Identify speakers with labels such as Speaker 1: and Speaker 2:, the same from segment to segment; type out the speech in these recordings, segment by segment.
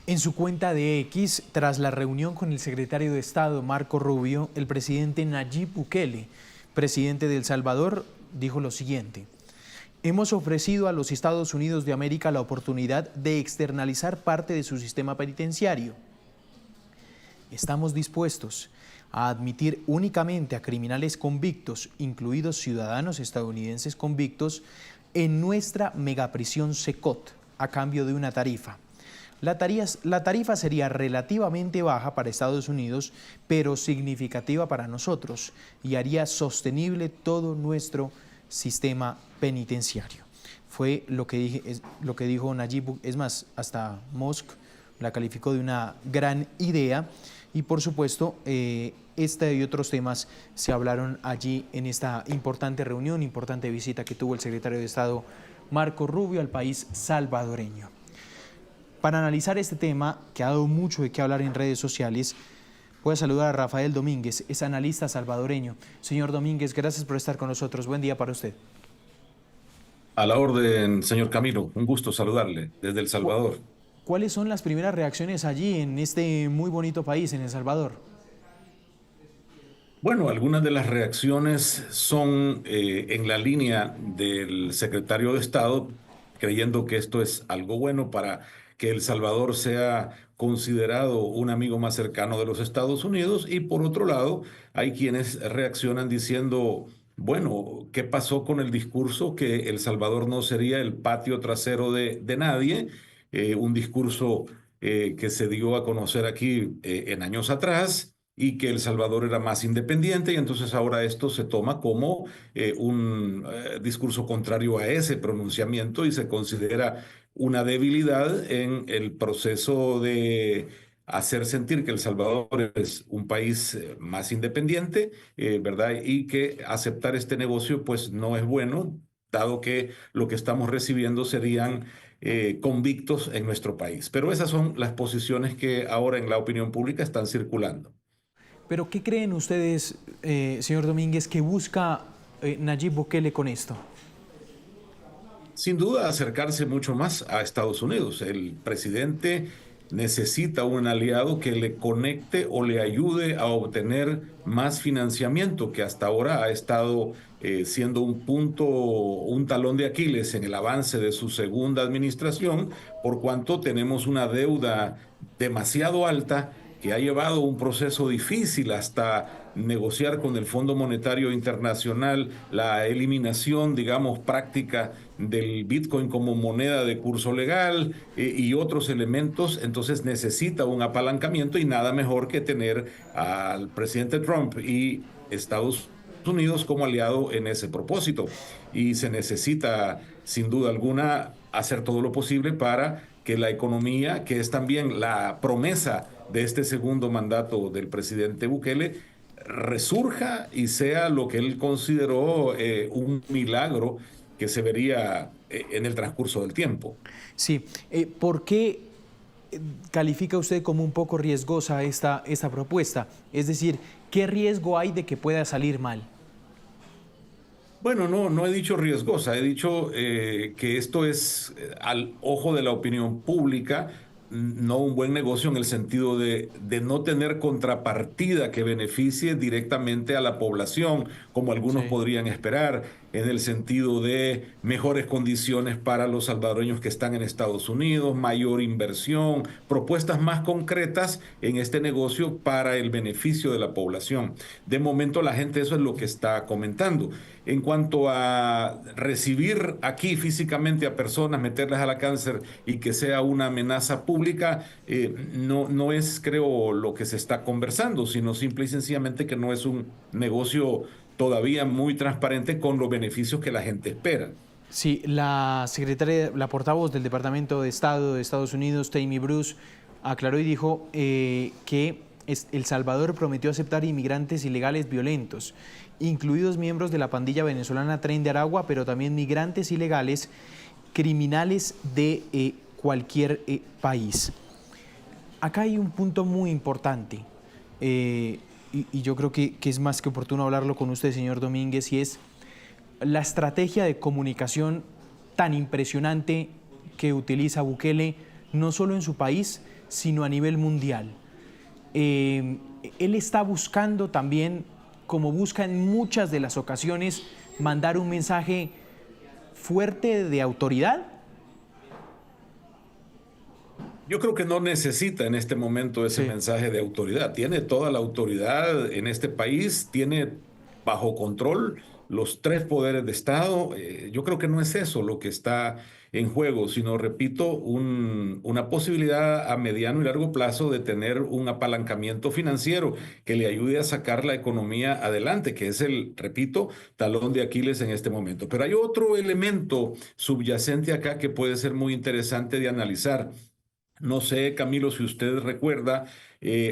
Speaker 1: En su cuenta de X, tras la reunión con el secretario de Estado Marco Rubio, el presidente Nayib Bukele, presidente de El Salvador, dijo lo siguiente: hemos ofrecido a los Estados Unidos de América la oportunidad de externalizar parte de su sistema penitenciario. Estamos dispuestos a admitir únicamente a criminales convictos, incluidos ciudadanos estadounidenses convictos, en nuestra megaprisión Secot, a cambio de una tarifa. La tarifa sería relativamente baja para Estados Unidos, pero significativa para nosotros, y haría sostenible todo nuestro sistema penitenciario. Fue lo que dijo Nayib. Es más, hasta Musk la calificó de una gran idea. Y por supuesto, este y otros temas se hablaron allí en esta importante reunión, importante visita que tuvo el secretario de Estado Marco Rubio al país salvadoreño. Para analizar este tema, que ha dado mucho de qué hablar en redes sociales, voy a saludar a Rafael Domínguez, es analista salvadoreño. Señor Domínguez, gracias por estar con nosotros. Buen día para usted.
Speaker 2: A la orden, señor Camilo. Un gusto saludarle desde El Salvador.
Speaker 1: ¿Cuáles son las primeras reacciones allí en este muy bonito país, en El Salvador?
Speaker 2: Bueno, algunas de las reacciones son en la línea del secretario de Estado, creyendo que esto es algo bueno para que El Salvador sea considerado un amigo más cercano de los Estados Unidos. Y por otro lado, hay quienes reaccionan diciendo, bueno, ¿qué pasó con el discurso que El Salvador no sería el patio trasero de nadie? Un discurso que se dio a conocer aquí en años atrás, y que El Salvador era más independiente, y entonces ahora esto se toma como un discurso contrario a ese pronunciamiento y se considera una debilidad en el proceso de hacer sentir que El Salvador es un país más independiente, ¿verdad? Y que aceptar este negocio pues no es bueno, dado que lo que estamos recibiendo serían convictos en nuestro país. Pero esas son las posiciones que ahora en la opinión pública están circulando.
Speaker 1: Pero ¿qué creen ustedes, señor Domínguez, que busca Nayib Bukele con esto?
Speaker 2: Sin duda, acercarse mucho más a Estados Unidos. El presidente necesita un aliado que le conecte o le ayude a obtener más financiamiento, que hasta ahora ha estado siendo un punto, un talón de Aquiles en el avance de su segunda administración, por cuanto tenemos una deuda demasiado alta que ha llevado un proceso difícil hasta negociar con el Fondo Monetario Internacional la eliminación, digamos, práctica del Bitcoin como moneda de curso legal y otros elementos. Entonces necesita un apalancamiento, y nada mejor que tener al presidente Trump y Estados Unidos como aliado en ese propósito. Y se necesita, sin duda alguna, hacer todo lo posible para que la economía, que es también la promesa de este segundo mandato del presidente Bukele, resurja y sea lo que él consideró un milagro que se vería en el transcurso del tiempo.
Speaker 1: Sí, ¿por qué califica usted como un poco riesgosa esta propuesta? Es decir, ¿qué riesgo hay de que pueda salir mal?
Speaker 2: Bueno, no he dicho riesgosa, he dicho que esto es al ojo de la opinión pública, no un buen negocio en el sentido de no tener contrapartida que beneficie directamente a la población, como algunos
Speaker 1: Sí.
Speaker 2: podrían esperar, en el sentido de mejores condiciones para los salvadoreños que están en Estados Unidos, mayor inversión, propuestas más concretas en este negocio para el beneficio de la población. De momento la gente eso es lo que está comentando. En cuanto a recibir aquí físicamente a personas, meterlas a la cárcel y que sea una amenaza pública, no es, creo, lo que se está conversando, sino simple y sencillamente que no es un negocio todavía muy transparente con los beneficios que la gente espera.
Speaker 1: Sí, la secretaria, la portavoz del Departamento de Estado de Estados Unidos, Tammy Bruce, aclaró y dijo que El Salvador prometió aceptar inmigrantes ilegales violentos, incluidos miembros de la pandilla venezolana Tren de Aragua, pero también migrantes ilegales, criminales de cualquier país. Acá hay un punto muy importante, y yo creo que es más que oportuno hablarlo con usted, señor Domínguez, y es la estrategia de comunicación tan impresionante que utiliza Bukele, no solo en su país, sino a nivel mundial. Él está buscando también, como busca en muchas de las ocasiones, mandar un mensaje fuerte de autoridad.
Speaker 2: Yo creo que no necesita en este momento ese
Speaker 1: Sí.
Speaker 2: mensaje de autoridad. Tiene toda la autoridad en este país, tiene bajo control los tres poderes de Estado. Yo creo que no es eso lo que está en juego, sino, repito, una posibilidad a mediano y largo plazo de tener un apalancamiento financiero que le ayude a sacar la economía adelante, que es el, repito, talón de Aquiles en este momento. Pero hay otro elemento subyacente acá que puede ser muy interesante de analizar. No sé, Camilo, si usted recuerda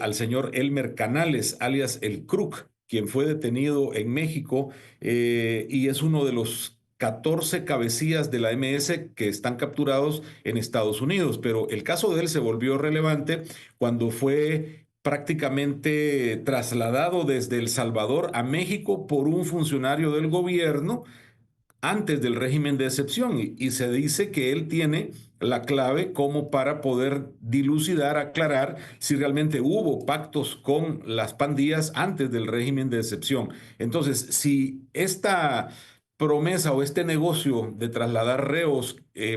Speaker 2: al señor Elmer Canales, alias el Crook, quien fue detenido en México y es uno de los 14 cabecillas de la MS que están capturados en Estados Unidos. Pero el caso de él se volvió relevante cuando fue prácticamente trasladado desde El Salvador a México por un funcionario del gobierno antes del régimen de excepción y se dice que él tiene la clave como para poder dilucidar, aclarar si realmente hubo pactos con las pandillas antes del régimen de excepción. Entonces, si esta promesa o este negocio de trasladar reos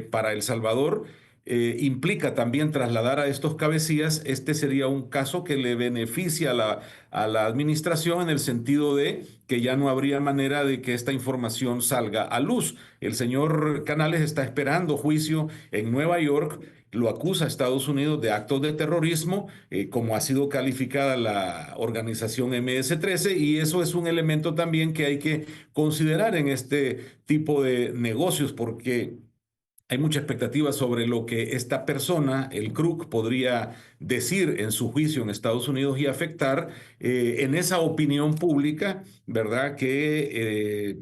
Speaker 2: para El Salvador implica también trasladar a estos cabecillas, este sería un caso que le beneficia a la administración en el sentido de que ya no habría manera de que esta información salga a luz. El señor Canales está esperando juicio en Nueva York. Lo acusa a Estados Unidos de actos de terrorismo, como ha sido calificada la organización MS-13, y eso es un elemento también que hay que considerar en este tipo de negocios, porque hay mucha expectativa sobre lo que esta persona, el Crook, podría decir en su juicio en Estados Unidos y afectar en esa opinión pública, ¿verdad? Que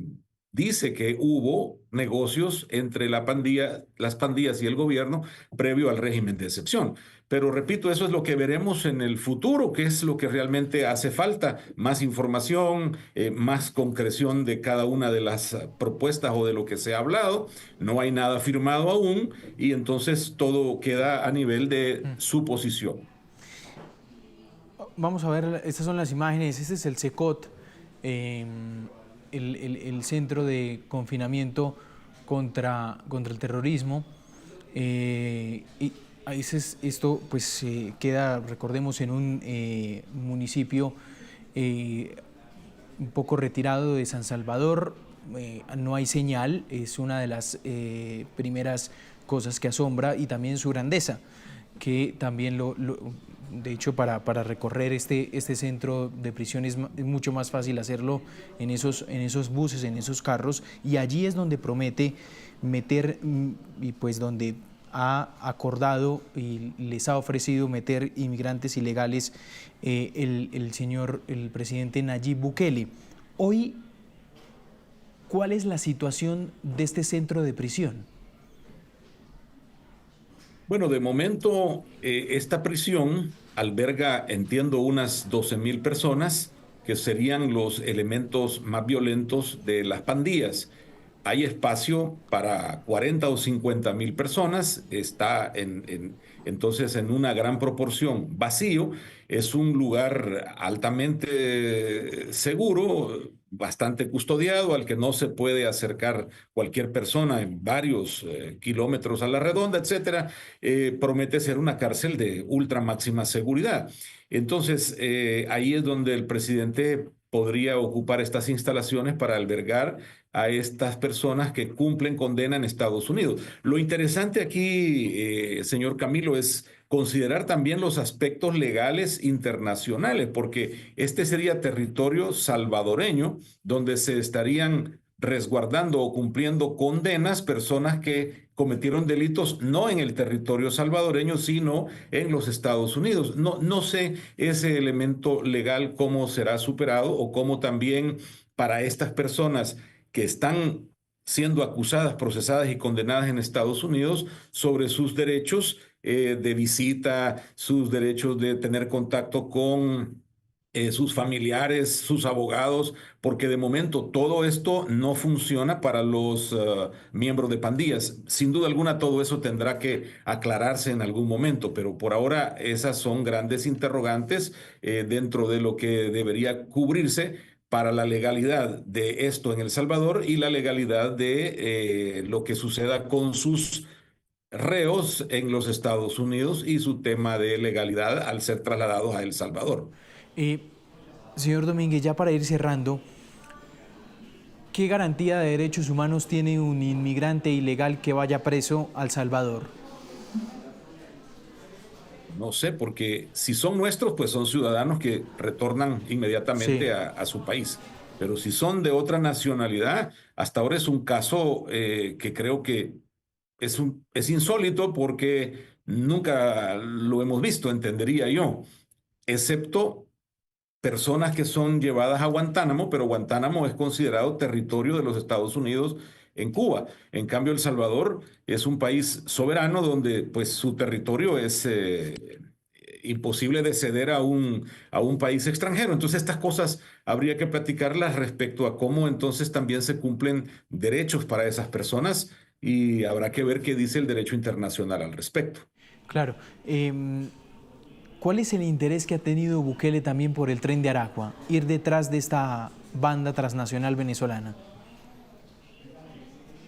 Speaker 2: dice que hubo negocios entre la pandilla, las pandillas y el gobierno previo al régimen de excepción. Pero repito, eso es lo que veremos en el futuro, que es lo que realmente hace falta, más información, más concreción de cada una de las propuestas o de lo que se ha hablado. No hay nada firmado aún y entonces todo queda a nivel de suposición.
Speaker 1: Vamos a ver, estas son las imágenes, este es el CECOT, eh, el centro de confinamiento contra el terrorismo. Y a veces esto pues queda, recordemos, en un municipio un poco retirado de San Salvador. No hay señal, es una de las primeras cosas que asombra, y también su grandeza, que también de hecho para recorrer este centro de prisión es mucho más fácil hacerlo en esos buses, en esos carros, y allí es donde promete meter, y pues donde ha acordado y les ha ofrecido meter inmigrantes ilegales el presidente Nayib Bukele. Hoy, ¿cuál es la situación de este centro de prisión?
Speaker 2: Bueno, de momento, esta prisión alberga, entiendo, unas 12,000 personas que serían los elementos más violentos de las pandillas. Hay espacio para 40 o 50,000 personas, está entonces en una gran proporción vacío. Es un lugar altamente seguro, bastante custodiado, al que no se puede acercar cualquier persona en varios kilómetros a la redonda, etcétera. Promete ser una cárcel de ultra máxima seguridad. Entonces, ahí es donde el presidente podría ocupar estas instalaciones para albergar a estas personas que cumplen condena en Estados Unidos. Lo interesante aquí, señor Camilo, es considerar también los aspectos legales internacionales, porque este sería territorio salvadoreño donde se estarían resguardando o cumpliendo condenas personas que cometieron delitos no en el territorio salvadoreño, sino en los Estados Unidos. No sé ese elemento legal cómo será superado o cómo también para estas personas que están siendo acusadas, procesadas y condenadas en Estados Unidos sobre sus derechos de visita, sus derechos de tener contacto con sus familiares, sus abogados, porque de momento todo esto no funciona para los miembros de pandillas. Sin duda alguna todo eso tendrá que aclararse en algún momento, pero por ahora esas son grandes interrogantes dentro de lo que debería cubrirse para la legalidad de esto en El Salvador y la legalidad de lo que suceda con sus reos en los Estados Unidos y su tema de legalidad al ser trasladados a El Salvador.
Speaker 1: Eh, Señor Domínguez, ya para ir cerrando, ¿qué garantía de derechos humanos tiene un inmigrante ilegal que vaya preso a El Salvador?
Speaker 2: No sé, porque si son nuestros, pues son ciudadanos que retornan inmediatamente
Speaker 1: Sí,
Speaker 2: a su país. Pero si son de otra nacionalidad, hasta ahora es un caso que creo que es insólito porque nunca lo hemos visto, entendería yo, excepto personas que son llevadas a Guantánamo, pero Guantánamo es considerado territorio de los Estados Unidos en Cuba. En cambio, El Salvador es un país soberano donde pues su territorio es imposible de ceder a un país extranjero. Entonces, estas cosas habría que platicarlas respecto a cómo entonces también se cumplen derechos para esas personas y habrá que ver qué dice el derecho internacional al respecto.
Speaker 1: claro. ¿Cuál es el interés que ha tenido Bukele también por el Tren de Aragua, ir detrás de esta banda transnacional venezolana?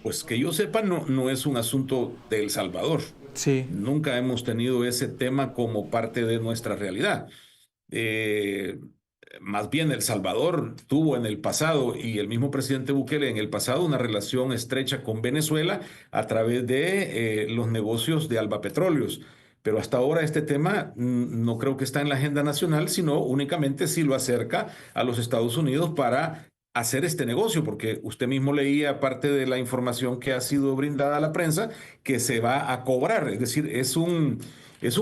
Speaker 2: Pues que yo sepa, no es un asunto de El Salvador.
Speaker 1: Sí,
Speaker 2: Nunca hemos tenido ese tema como parte de nuestra realidad. Eh, Más bien El Salvador tuvo en el pasado y el mismo presidente Bukele en el pasado una relación estrecha con Venezuela a través de los negocios de Alba Petróleos. Pero hasta ahora este tema no creo que está en la agenda nacional, sino únicamente si lo acerca a los Estados Unidos para hacer este negocio, porque usted mismo leía parte de la información que ha sido brindada a la prensa, que se va a cobrar, es decir, es un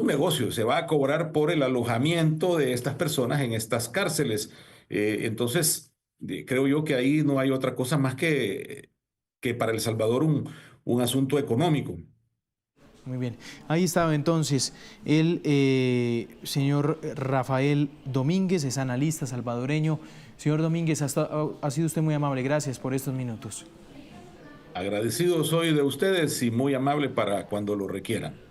Speaker 2: negocio, se va a cobrar por el alojamiento de estas personas en estas cárceles. Entonces, creo yo que ahí no hay otra cosa más que para El Salvador un asunto económico.
Speaker 1: muy bien. Ahí estaba entonces el señor Rafael Domínguez, es analista salvadoreño. Señor Domínguez, ha sido usted muy amable. Gracias por estos minutos.
Speaker 2: Agradecido soy de ustedes y muy amable para cuando lo requieran.